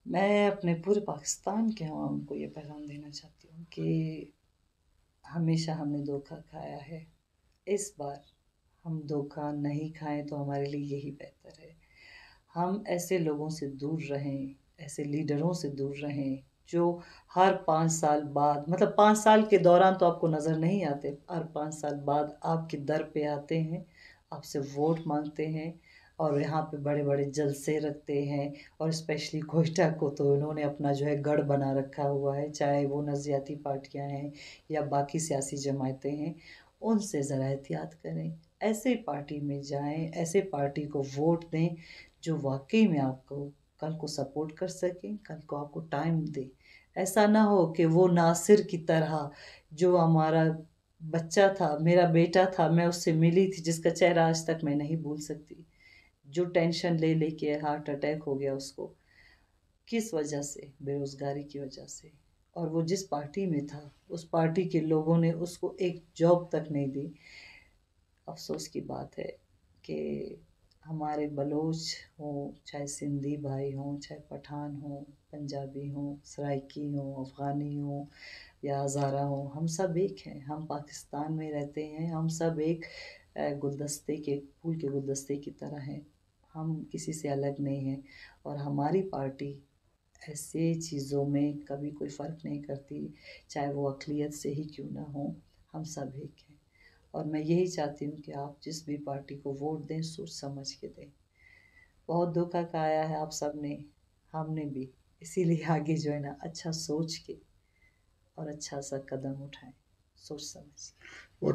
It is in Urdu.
میں اپنے پورے پاکستان کے عوام کو یہ پیغام دینا چاہتی ہوں کہ ہمیشہ ہم نے دھوکہ کھایا ہے. اس بار ہم دھوکہ نہیں کھائیں تو ہمارے لیے یہی بہتر ہے. ہم ایسے لوگوں سے دور رہیں، ایسے لیڈروں سے دور رہیں جو ہر 5 سال بعد، مطلب 5 سال کے دوران تو آپ کو نظر نہیں آتے، ہر 5 سال بعد آپ کے در پہ آتے ہیں، آپ سے ووٹ مانگتے ہیں اور یہاں پہ بڑے بڑے جلسے رکھتے ہیں. اور اسپیشلی کوئٹہ کو تو انہوں نے اپنا جو ہے گڑھ بنا رکھا ہوا ہے، چاہے وہ نظریاتی پارٹیاں ہیں یا باقی سیاسی جماعتیں ہیں. ان سے ذرا احتیاط کریں، ایسے پارٹی میں جائیں، ایسے پارٹی کو ووٹ دیں جو واقعی میں آپ کو کل کو سپورٹ کر سکیں، کل کو آپ کو ٹائم دے. ایسا نہ ہو کہ وہ ناصر کی طرح، جو ہمارا بچہ تھا، میرا بیٹا تھا، میں اس سے ملی تھی، جس کا چہرہ آج تک میں نہیں بھول سکتی، جو ٹینشن لے لے کے ہارٹ اٹیک ہو گیا اس کو. کس وجہ سے؟ بے روزگاری کی وجہ سے. اور وہ جس پارٹی میں تھا، اس پارٹی کے لوگوں نے اس کو ایک جاب تک نہیں دی. افسوس کی بات ہے کہ ہمارے بلوچ ہوں، چاہے سندھی بھائی ہوں، چاہے پٹھان ہوں، پنجابی ہوں، سرائکی ہوں، افغانی ہوں یا ہزارہ ہوں، ہم سب ایک ہیں. ہم پاکستان میں رہتے ہیں، ہم سب ایک گلدستے کے، پھول کے گلدستے کی طرح ہیں. ہم کسی سے الگ نہیں ہیں. اور ہماری پارٹی ایسے چیزوں میں کبھی کوئی فرق نہیں کرتی، چاہے وہ اقلیت سے ہی کیوں نہ ہوں، ہم سب ایک ہیں. اور میں یہی چاہتی ہوں کہ آپ جس بھی پارٹی کو ووٹ دیں سوچ سمجھ کے دیں. بہت دھوکہ کھایا ہے آپ سب نے، ہم نے بھی. اسی لیے آگے جو ہے نا اچھا سوچ کے اور اچھا سا قدم اٹھائیں، سوچ سمجھ کے. اور